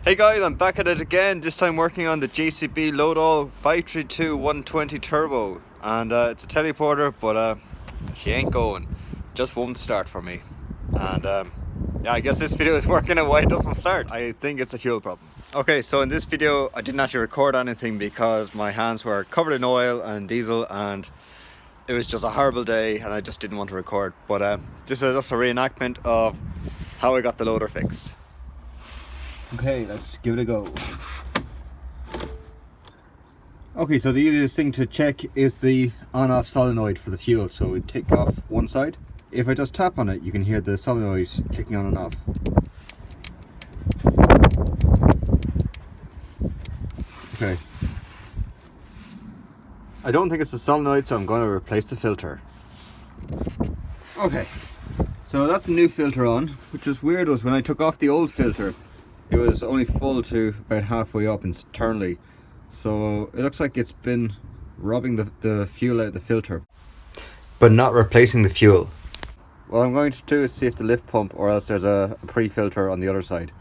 Hey guys, I'm back at it again, this time working on the JCB Loadall pt2 120 turbo, and it's a teleporter, but she ain't going, just won't start for me. And yeah, I guess this video is working out why it doesn't start. I think it's a fuel problem. Okay, so in this video I didn't actually record anything because my hands were covered in oil and diesel and it was just a horrible day and I just didn't want to record. But this is just a reenactment of how I got the loader fixed. Okay, let's give it a go. Okay, so the easiest thing to check is the on-off solenoid for the fuel. So we take off one side. If I just tap on it, you can hear the solenoid clicking on and off. Okay. I don't think it's the solenoid, so I'm going to replace the filter. Okay, so that's the new filter on, which was weird was when I took off the old filter, it was only full to about halfway up internally. So it looks like it's been robbing the fuel out of the filter, but not replacing the fuel. What I'm going to do is see if the lift pump or else there's a pre-filter on the other side.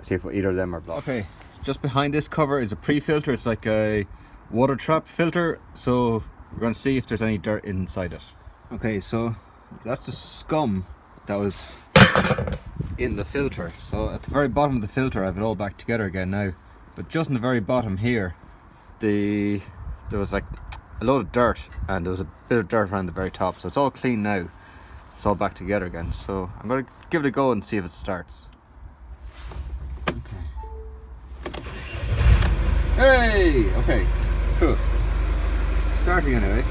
See if either of them are blocked. Okay, just behind this cover is a pre-filter. It's like a water trap filter. So we're going to see if there's any dirt inside it. Okay, so that's the scum that was in the filter. So at the very bottom of the filter I have it all back together again now, but just in the very bottom here there was like a load of dirt and there was a bit of dirt around the very top, so it's all clean now. It's all back together again, so I'm going to give it a go and see if it starts. Okay. Hey! Okay, cool. Starting anyway.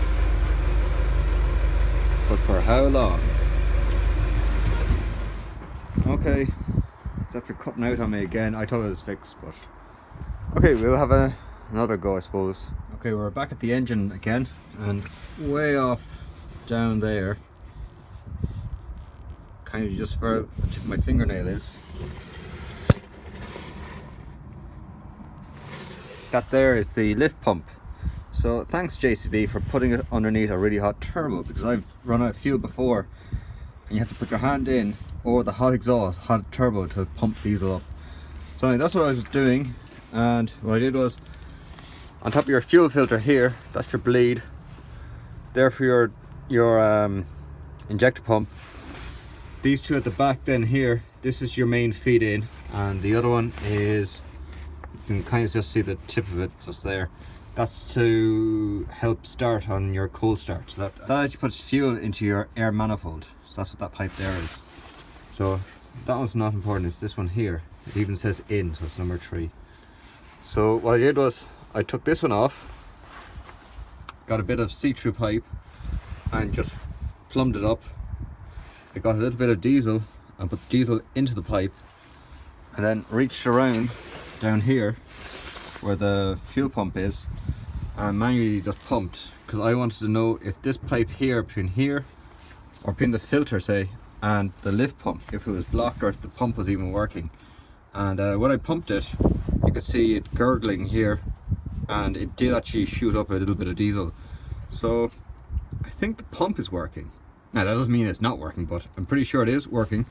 But for how long? Okay, it's after cutting out on me again. I thought it was fixed, but okay, we'll have another go, I suppose. Okay, we're back at the engine again, and way off down there, kind of just where the tip of my fingernail is, that there is the lift pump. So thanks JCB for putting it underneath a really hot turbo, because I've run out of fuel before and you have to put your hand in or the hot exhaust, hot turbo to pump diesel up. So anyway, that's what I was doing, and what I did was, on top of your fuel filter here, that's your bleed. There for your injector pump. These two at the back then here, this is your main feed in, and the other one is, you can kind of just see the tip of it just there. That's to help start on your cold start. So that actually puts fuel into your air manifold. So that's what that pipe there is. So that one's not important, it's this one here. It even says in, so it's number 3. So what I did was, I took this one off, got a bit of see-through pipe and just plumbed it up. I got a little bit of diesel and put diesel into the pipe, and then reached around down here where the fuel pump is and manually just pumped, because I wanted to know if this pipe here, between here or between the filter say and the lift pump, if it was blocked or if the pump was even working. And when I pumped it, you could see it gurgling here, and it did actually shoot up a little bit of diesel. So I think the pump is working. Now that doesn't mean it's not working, but I'm pretty sure it is working,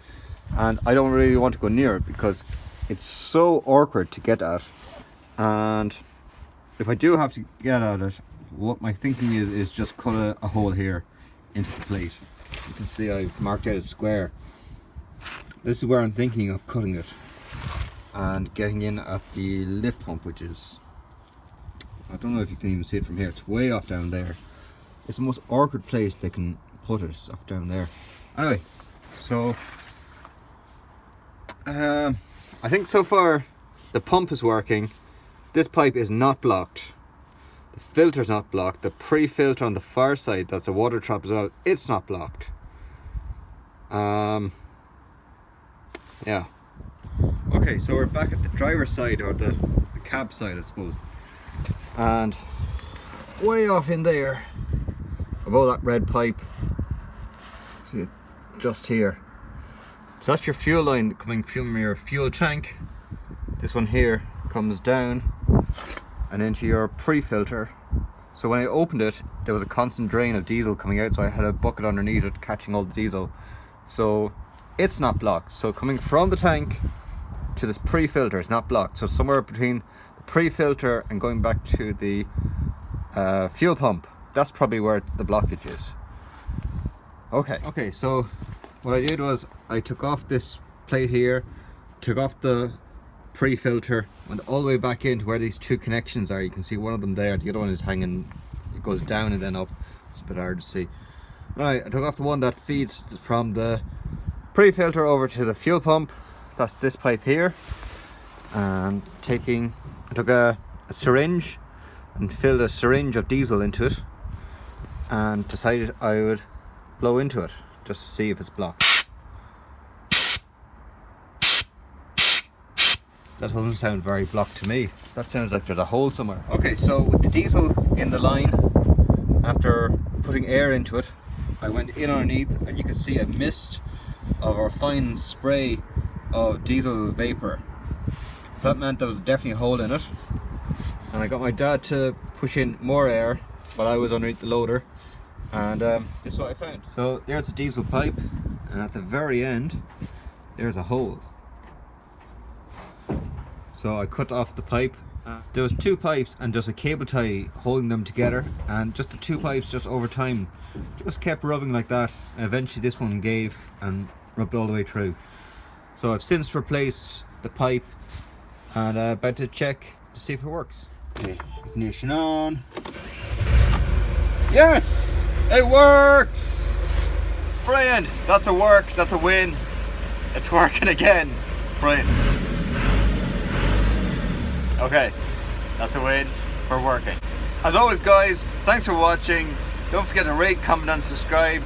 and I don't really want to go near it because it's so awkward to get at. And if I do have to get at it, what my thinking is just cut a hole here into the plate. You can see I've marked out a square. This is where I'm thinking of cutting it and getting in at the lift pump, which is, I don't know if you can even see it from here, it's way off down there. It's the most awkward place they can put it, off down there. Anyway, so I think so far the pump is working. This pipe is not blocked. The filter's not blocked. The pre-filter on the far side, that's a water trap as well, it's not blocked. Yeah. Okay, so we're back at the driver's side, or the cab side I suppose. And way off in there, above that red pipe, see it just here. So that's your fuel line coming from your fuel tank. This one here comes down and into your pre-filter. So when I opened it, there was a constant drain of diesel coming out, so I had a bucket underneath it catching all the diesel. So it's not blocked. So coming from the tank to this pre-filter. It's not blocked, so somewhere between the pre-filter and going back to the fuel pump, that's probably where the blockage is. Okay, so what I did was I took off this plate here, took off the pre-filter, went all the way back into where these two connections are. You can see one of them there, the other one is hanging, it goes down and then up. It's a bit hard to see. Right, I took off the one that feeds from the pre-filter over to the fuel pump. That's this pipe here. And I took a syringe and filled a syringe of diesel into it and decided I would blow into it just to see if it's blocked. That doesn't sound very blocked to me. That sounds like there's a hole somewhere. Okay, so with the diesel in the line, after putting air into it, I went in underneath and you can see a mist of a fine spray of diesel vapor. So that meant there was definitely a hole in it. And I got my dad to push in more air while I was underneath the loader. And this is what I found. So there's a diesel pipe, and at the very end, there's a hole. So I cut off the pipe. There was two pipes and just a cable tie holding them together, and just the two pipes just over time just kept rubbing like that, and eventually this one gave and rubbed all the way through. So I've since replaced the pipe and about to check to see if it works. Okay, ignition on. Yes, it works! Brilliant, that's a work, that's a win. It's working again. Brilliant. Okay, that's a win for working. As always guys, thanks for watching. Don't forget to rate, comment and subscribe.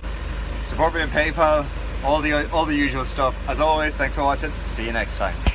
Support me on PayPal, all the usual stuff. As always, thanks for watching. See you next time.